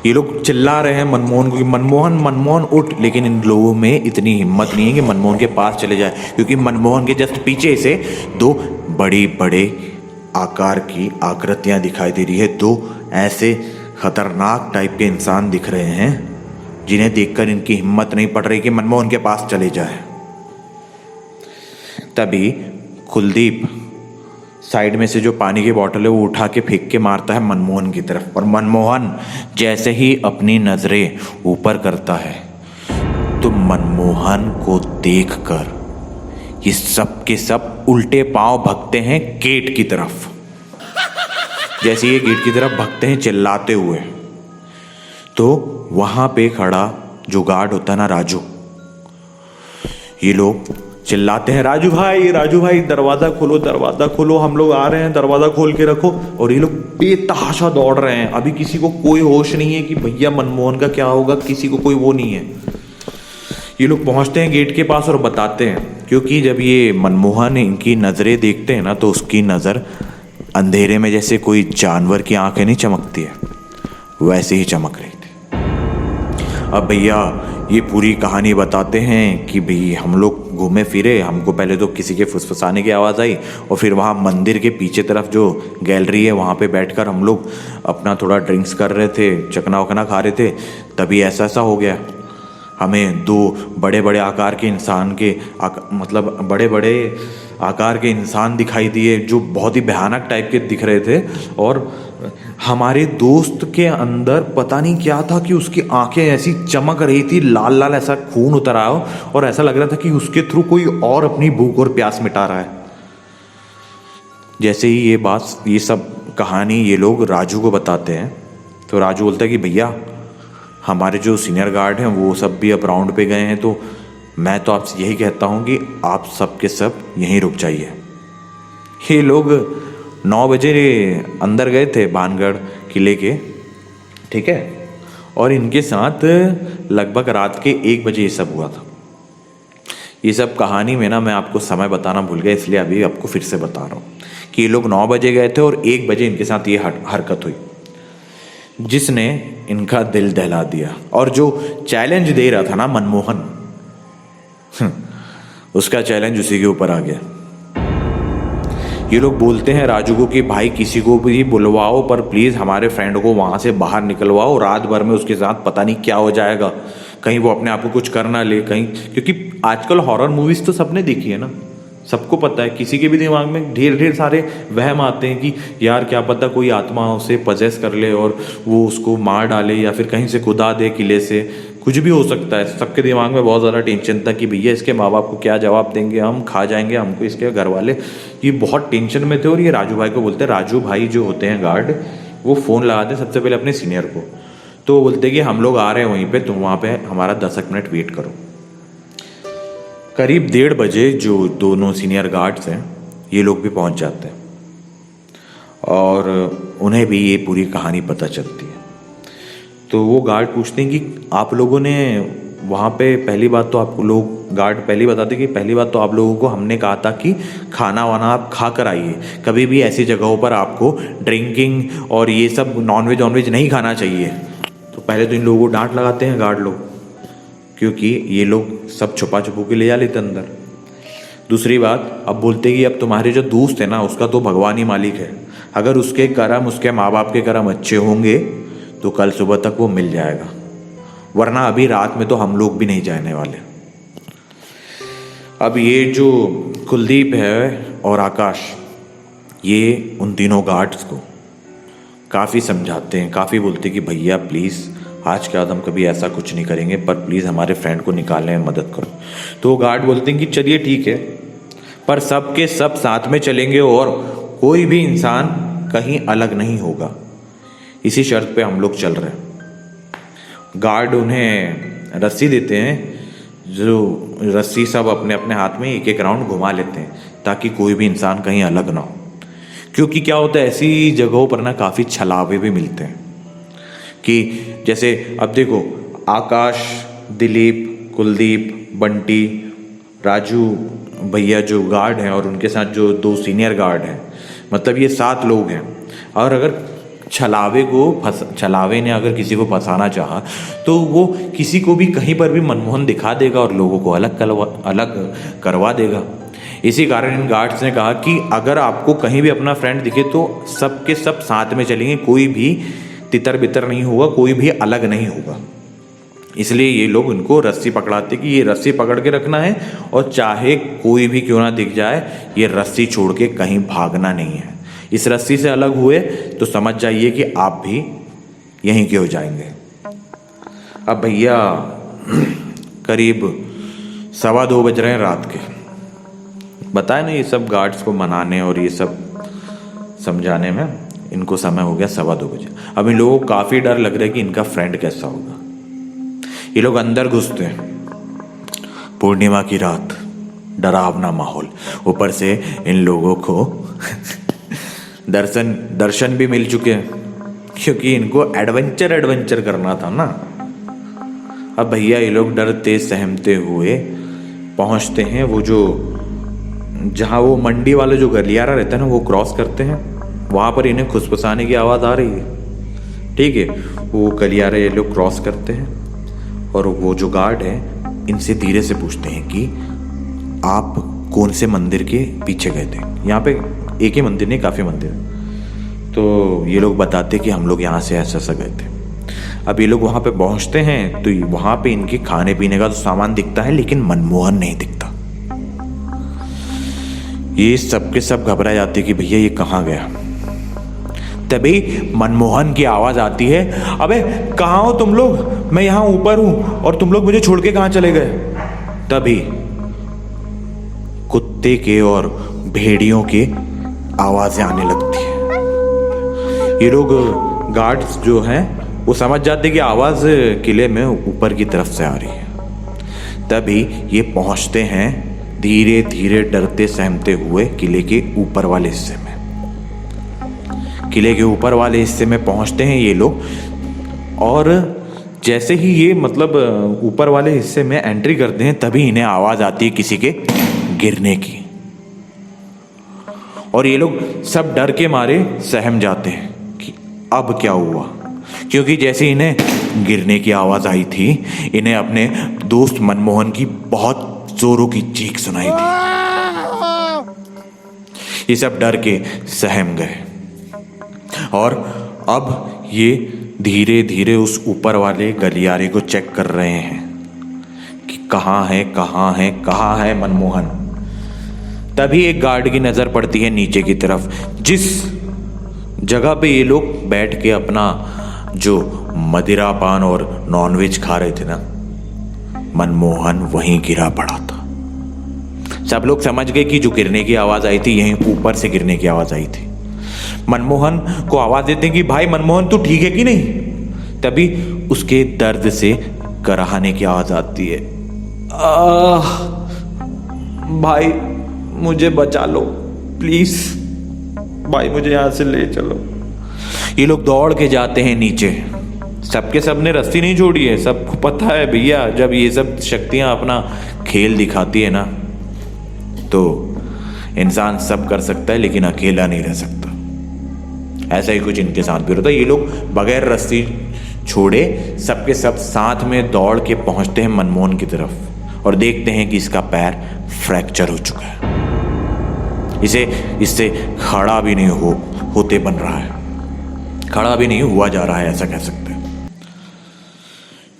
ये लोग चिल्ला रहे हैं मनमोहन को कि मनमोहन उठ, लेकिन इन लोगों में इतनी हिम्मत नहीं है कि मनमोहन के पास चले जाए, क्योंकि मनमोहन के जस्ट पीछे से दो बड़े आकार की आकृतियां दिखाई दे रही है। दो ऐसे खतरनाक टाइप के इंसान दिख रहे हैं जिन्हें देखकर इनकी हिम्मत नहीं पड़ रही कि मनमोहन के पास चले जाए। तभी कुलदीप साइड में से जो पानी की बोतल है वो उठा के फेंक के मारता है मनमोहन की तरफ, और मनमोहन जैसे ही अपनी नजरें ऊपर करता है तो मनमोहन को देखकर ये सब के सब उल्टे पांव भगते हैं गेट की तरफ। जैसे ये गेट की तरफ भगते हैं चिल्लाते हुए, तो वहां पे खड़ा जो गार्ड होता है ना, राजू, ये लोग चिल्लाते हैं राजू भाई दरवाजा खोलो, हम लोग आ रहे हैं, दरवाजा खोल के रखो। और ये लोग बेतहाशा दौड़ रहे हैं। अभी किसी को कोई होश नहीं है कि भैया मनमोहन का क्या होगा, किसी को कोई वो नहीं है। ये लोग पहुंचते हैं गेट के पास और बताते हैं, क्योंकि जब ये मनमोहन इनकी नज़रें देखते हैं ना, तो उसकी नज़र अंधेरे में जैसे कोई जानवर की आंखें नहीं चमकती है, वैसे ही चमक रही थी। अब भैया ये पूरी कहानी बताते हैं कि भाई हम लोग घूमे फिरे, हमको पहले तो किसी के फुसफुसाने की आवाज़ आई, और फिर वहाँ मंदिर के पीछे तरफ जो गैलरी है वहाँ पे बैठकर हम लोग अपना थोड़ा ड्रिंक्स कर रहे थे, चकना वकना खा रहे थे। तभी ऐसा हो गया, हमें दो बड़े आकार के इंसान के मतलब बड़े आकार के इंसान दिखाई दिए जो बहुत ही भयानक टाइप के दिख रहे थे। और हमारे दोस्त के अंदर पता नहीं क्या था कि उसकी आंखें ऐसी चमक रही थी, लाल ऐसा खून उतर आया हो, और ऐसा लग रहा था कि उसके थ्रू कोई और अपनी भूख और प्यास मिटा रहा है। जैसे ही ये सब कहानी ये लोग राजू को बताते हैं, तो राजू बोलता है कि भैया हमारे जो सीनियर गार्ड हैं वो सब भी अब राउंड पे गए हैं, तो मैं तो आपसे यही कहता हूँ कि आप सब के सब यहीं रुक जाइए। ये लोग 9 बजे अंदर गए थे भानगढ़ किले के, ठीक है, और इनके साथ लगभग रात के 1 बजे ये सब हुआ था। ये सब कहानी में ना मैं आपको समय बताना भूल गया, इसलिए अभी आपको फिर से बता रहा हूँ कि ये लोग 9 बजे गए थे और 1 बजे इनके साथ ये हरकत हुई, जिसने इनका दिल दहला दिया। और जो चैलेंज दे रहा था ना मनमोहन, उसका चैलेंज उसी के ऊपर आ गया। ये लोग बोलते हैं राजू को कि भाई किसी को भी बुलवाओ पर प्लीज़ हमारे फ्रेंड को वहाँ से बाहर निकलवाओ, रात भर में उसके साथ पता नहीं क्या हो जाएगा, कहीं वो अपने आप को कुछ कर ना ले कहीं, क्योंकि आजकल हॉरर मूवीज़ तो सबने देखी है ना, सबको पता है, किसी के भी दिमाग में ढेर सारे वहम आते हैं कि यार क्या पता कोई आत्मा उसे पजेस कर ले और वो उसको मार डाले या फिर कहीं से कूदा दे किले से, कुछ भी हो सकता है। सबके दिमाग में बहुत ज़्यादा टेंशन था कि भैया इसके माँ बाप को क्या जवाब देंगे, हम खा जाएंगे हमको इसके घर वाले, ये बहुत टेंशन में थे। और ये राजू भाई को बोलते हैं, राजू भाई जो होते हैं गार्ड, वो फ़ोन लगाते हैं सबसे पहले अपने सीनियर को, तो वो बोलते हैं कि हम लोग आ रहे हैं वहीं पे, तुम वहाँ पे हमारा 10 मिनट वेट करो। करीब 1:30 बजे जो दोनों सीनियर गार्ड्स हैं ये लोग भी पहुँच जाते हैं और उन्हें भी ये पूरी कहानी पता चलती है। तो वो गार्ड पूछते हैं कि आप लोगों ने वहाँ पे, पहली बात तो आप लोग गार्ड पहले बताते कि पहली बात तो आप लोगों को हमने कहा था कि खाना वाना आप खा कर आइए, कभी भी ऐसी जगहों पर आपको ड्रिंकिंग और ये सब नॉनवेज नहीं खाना चाहिए। तो पहले तो इन लोगों को डांट लगाते हैं गार्ड लोग, क्योंकि ये लोग सब छुपा छुपू के ले जा लेते अंदर। दूसरी बात, अब बोलते कि अब तुम्हारे जो दोस्त है ना उसका तो भगवान ही मालिक है, अगर उसके कर्म, उसके माँ बाप के कर्म अच्छे होंगे तो कल सुबह तक वो मिल जाएगा, वरना अभी रात में तो हम लोग भी नहीं जाने वाले। अब ये जो कुलदीप है और आकाश, ये उन तीनों गार्ड्स को काफ़ी समझाते हैं, काफ़ी बोलते हैं कि भैया प्लीज़ आज के बाद हम कभी ऐसा कुछ नहीं करेंगे, पर प्लीज़ हमारे फ्रेंड को निकालने में मदद करो। तो वो गार्ड बोलते हैं कि चलिए ठीक है, पर सब के सब साथ में चलेंगे और कोई भी इंसान कहीं अलग नहीं होगा, इसी शर्त पे हम लोग चल रहे हैं। गार्ड उन्हें रस्सी देते हैं, जो रस्सी सब अपने अपने हाथ में एक एक राउंड घुमा लेते हैं ताकि कोई भी इंसान कहीं अलग ना हो, क्योंकि क्या होता है ऐसी जगहों पर ना काफ़ी छलावे भी मिलते हैं कि जैसे अब देखो आकाश, दिलीप, कुलदीप, बंटी, राजू भैया जो गार्ड हैं और उनके साथ जो 2 सीनियर गार्ड हैं, मतलब ये 7 लोग हैं। और अगर छलावे ने अगर किसी को फंसाना चाहा तो वो किसी को भी कहीं पर भी मनमोहन दिखा देगा और लोगों को अलग करवा देगा। इसी कारण इन गार्ड्स ने कहा कि अगर आपको कहीं भी अपना फ्रेंड दिखे तो सब के सब साथ में चलेंगे, कोई भी तितर बितर नहीं होगा, कोई भी अलग नहीं होगा। इसलिए ये लोग उनको रस्सी पकड़ाते कि ये रस्सी पकड़ के रखना है और चाहे कोई भी क्यों ना दिख जाए, ये रस्सी छोड़ के कहीं भागना नहीं है। इस रस्सी से अलग हुए तो समझ जाइए कि आप भी यहीं के हो जाएंगे। अब भैया करीब 2:15 बज रहे हैं रात के। बताए ना, ये सब गार्ड्स को मनाने और ये सब समझाने में इनको समय हो गया 2:15 बजे। अब इन लोगों को काफ़ी डर लग रहा है कि इनका फ्रेंड कैसा होगा। ये लोग अंदर घुसते हैं, पूर्णिमा की रात, डरावना माहौल, ऊपर से इन लोगों को दर्शन भी मिल चुके हैं, क्योंकि इनको एडवेंचर करना था ना। अब भैया ये लोग डरते सहमते हुए पहुंचते हैं वो जो जहाँ वो मंडी वाले जो गलियारा रहता है ना, वो क्रॉस करते हैं। वहाँ पर इन्हें खुसफुसाने की आवाज़ आ रही है, ठीक है। वो गलियारा ये लोग क्रॉस करते हैं और वो जो गार्ड है इनसे धीरे से पूछते हैं कि आप कौन से मंदिर के पीछे गए थे। यहाँ पे एक ही मंदिर नहीं, काफ़ी मंदिर। तो ये लोग बताते कि हम लोग यहाँ से ऐसा गए थे। अब ये लोग वहाँ पे पहुँचते हैं तो वहाँ पे इनके खाने पीने का तो सामान दिखता है, लेकिन मनमोहन नहीं दिखता। ये सब के सब घबरा जाते कि भैया ये कहाँ गया। तभी मनमोहन की आवाज़ आती है, अबे कहाँ हो तुम लोग, मैं यहाँ ऊपर हूँ और तुम लोग मुझे छोड़ के कहाँ चले गए। तभी कुत्ते के और भेड़ियों के आवाज़ें आने लगती है। ये लोग गार्ड्स जो हैं वो समझ जाते कि आवाज़ किले में ऊपर की तरफ से आ रही है। तभी ये पहुंचते हैं धीरे धीरे डरते सहमते हुए किले के ऊपर वाले हिस्से में। किले के ऊपर वाले हिस्से में पहुंचते हैं ये लोग, और जैसे ही ये मतलब ऊपर वाले हिस्से में एंट्री करते हैं तभी इन्हें आवाज़ आती है किसी के गिरने की, और ये लोग सब डर के मारे सहम जाते हैं कि अब क्या हुआ। क्योंकि जैसे इन्हें गिरने की आवाज़ आई थी, इन्हें अपने दोस्त मनमोहन की बहुत जोरों की चीख सुनाई दी। ये सब डर के सहम गए और अब ये धीरे धीरे उस ऊपर वाले गलियारे को चेक कर रहे हैं कि कहाँ है मनमोहन। तभी एक गार्ड की नजर पड़ती है नीचे की तरफ, जिस जगह पे ये लोग बैठ के अपना जो मदिरा पान और नॉनवेज खा रहे थे ना, मनमोहन वहीं गिरा पड़ा था। सब लोग समझ गए कि जो गिरने की आवाज आई थी यहीं ऊपर से गिरने की आवाज आई थी। मनमोहन को आवाज देते हैं कि भाई मनमोहन तू ठीक है कि नहीं। तभी उसके दर्द से कराहने की आवाज आती है, भाई मुझे बचा लो प्लीज, भाई मुझे यहां से ले चलो। ये लोग दौड़ के जाते हैं नीचे। सबके सब ने रस्सी नहीं छोड़ी है, सबको पता है भैया जब ये सब शक्तियां अपना खेल दिखाती है ना तो इंसान सब कर सकता है लेकिन अकेला नहीं रह सकता। ऐसा ही कुछ इनके साथ भी होता है। ये लोग बगैर रस्सी छोड़े सबके सब साथ में दौड़ के पहुंचते हैं मनमोहन की तरफ और देखते हैं कि इसका पैर फ्रैक्चर हो चुका है। इससे खड़ा भी नहीं होते बन रहा है, खड़ा भी नहीं हुआ जा रहा है, ऐसा कह सकते हैं।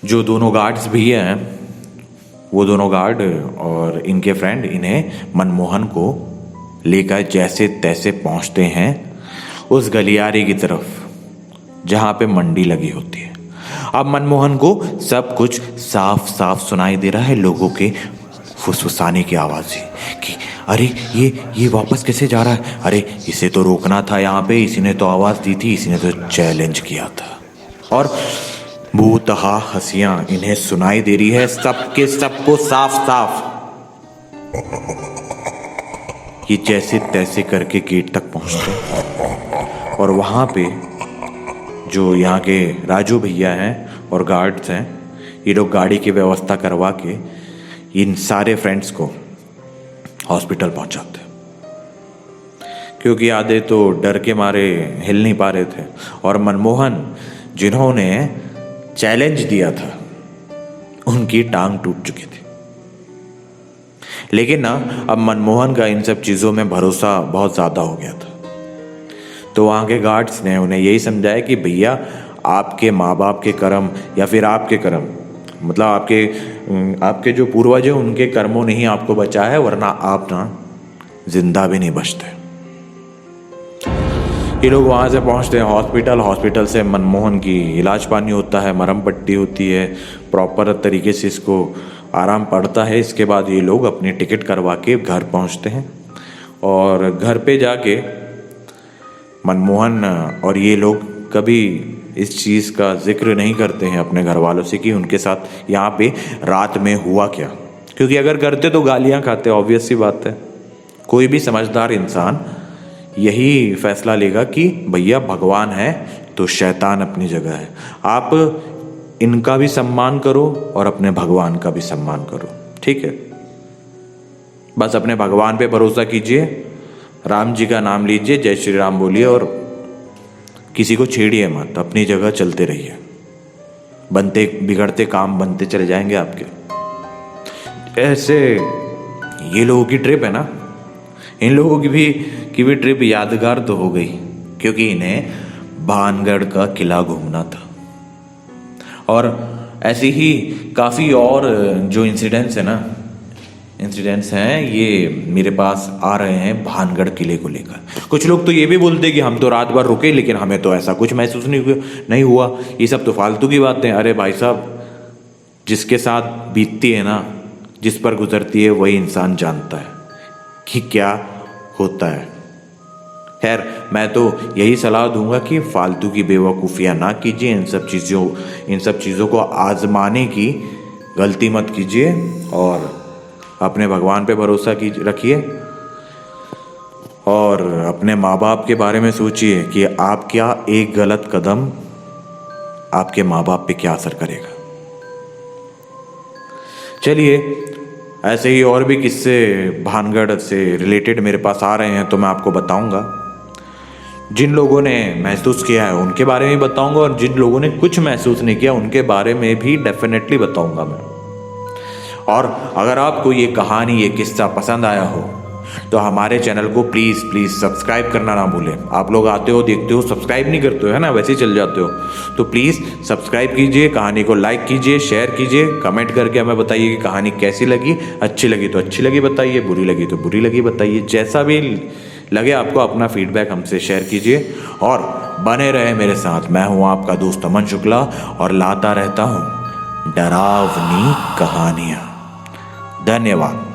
जो दोनों गार्ड्स भैया हैं, वो दोनों गार्ड और इनके फ्रेंड इन्हें मनमोहन को लेकर जैसे तैसे पहुंचते हैं उस गलियारे की तरफ जहां पे मंडी लगी होती है। अब मनमोहन को सब कुछ साफ साफ सुनाई दे रहा है, लोगों के फुसफुसाने की आवाज कि अरे ये वापस कैसे जा रहा है, अरे इसे तो रोकना था, यहाँ पे इसी ने तो आवाज दी थी, इसी ने तो चैलेंज किया था। और भूतहा हंसियां इन्हें सुनाई दे रही है सबको साफ साफ। ये जैसे तैसे करके गेट तक पहुंचते और वहां पे जो यहाँ के राजू भैया हैं और गार्ड्स हैं, ये लोग गाड़ी की व्यवस्था करवा के इन सारे फ्रेंड्स को हॉस्पिटल पहुंचाते, क्योंकि आधे तो डर के मारे हिल नहीं पा रहे थे और मनमोहन जिन्होंने चैलेंज दिया था उनकी टांग टूट चुकी थी। लेकिन ना अब मनमोहन का इन सब चीज़ों में भरोसा बहुत ज़्यादा हो गया था, तो वहाँ के गार्ड्स ने उन्हें यही समझाया कि भैया आपके माँ बाप के कर्म या फिर आपके कर्म, मतलब आपके जो पूर्वज हैं उनके कर्मों ने ही आपको बचाया है, वरना आप ना जिंदा भी नहीं बचते। ये लोग वहाँ से पहुँचते हैं हॉस्पिटल से मनमोहन की इलाज पानी होता है, मरहम पट्टी होती है, प्रॉपर तरीके से इसको आराम पड़ता है। इसके बाद ये लोग अपनी टिकट करवा के घर पहुँचते हैं और घर पे जाके मनमोहन और ये लोग कभी इस चीज़ का जिक्र नहीं करते हैं अपने घर वालों से कि उनके साथ यहाँ पे रात में हुआ क्या, क्योंकि अगर करते तो गालियाँ खाते, ऑब्वियस सी बात है। कोई भी समझदार इंसान यही फैसला लेगा कि भैया भगवान है तो शैतान अपनी जगह है, आप इनका भी सम्मान करो और अपने भगवान का भी सम्मान करो, ठीक है। बस अपने भगवान पे भरोसा कीजिए, राम जी का नाम लीजिए, जय श्री राम बोलिए और किसी को छेड़िए मत, अपनी जगह चलते रहिए। बनते बिगड़ते काम बनते चले जाएंगे आपके। ऐसे ये लोगों की ट्रिप है ना, इन लोगों की भी ट्रिप यादगार तो हो गई, क्योंकि इन्हें भानगढ़ का किला घूमना था। और ऐसी ही काफ़ी और जो इंसिडेंट्स हैं ये मेरे पास आ रहे हैं भानगढ़ किले को लेकर। कुछ लोग तो ये भी बोलते हैं कि हम तो रात भर रुके लेकिन हमें तो ऐसा कुछ महसूस नहीं हुआ, ये सब तो फालतू की बातें। अरे भाई साहब, जिसके साथ बीतती है ना, जिस पर गुजरती है, वही इंसान जानता है कि क्या होता है। खैर, मैं तो यही सलाह दूंगा कि फालतू की बेवकूफ़ियाँ ना कीजिए, इन सब चीज़ों को आजमाने की गलती मत कीजिए और अपने भगवान पे भरोसा रखिए और अपने माँ बाप के बारे में सोचिए कि आप क्या एक गलत कदम आपके माँ बाप पे क्या असर करेगा। चलिए, ऐसे ही और भी किस्से भानगढ़ से रिलेटेड मेरे पास आ रहे हैं तो मैं आपको बताऊंगा। जिन लोगों ने महसूस किया है उनके बारे में बताऊंगा और जिन लोगों ने कुछ महसूस नहीं किया उनके बारे में भी डेफिनेटली बताऊंगा मैं। और अगर आपको ये कहानी, ये किस्सा पसंद आया हो तो हमारे चैनल को प्लीज़ प्लीज़ सब्सक्राइब करना ना भूलें। आप लोग आते हो, देखते हो, सब्सक्राइब नहीं करते हो, है ना, वैसे ही चल जाते हो। तो प्लीज़ सब्सक्राइब कीजिए, कहानी को लाइक कीजिए, शेयर कीजिए, कमेंट करके हमें बताइए कि कहानी कैसी लगी। अच्छी लगी तो अच्छी लगी बताइए, बुरी लगी तो बुरी लगी बताइए। जैसा भी लगे आपको, अपना फीडबैक हमसे शेयर कीजिए और बने रहे मेरे साथ। मैं हूँ आपका दोस्त अमन शुक्ला और लाता रहता हूँ डरावनी कहानियाँ। धन्यवाद।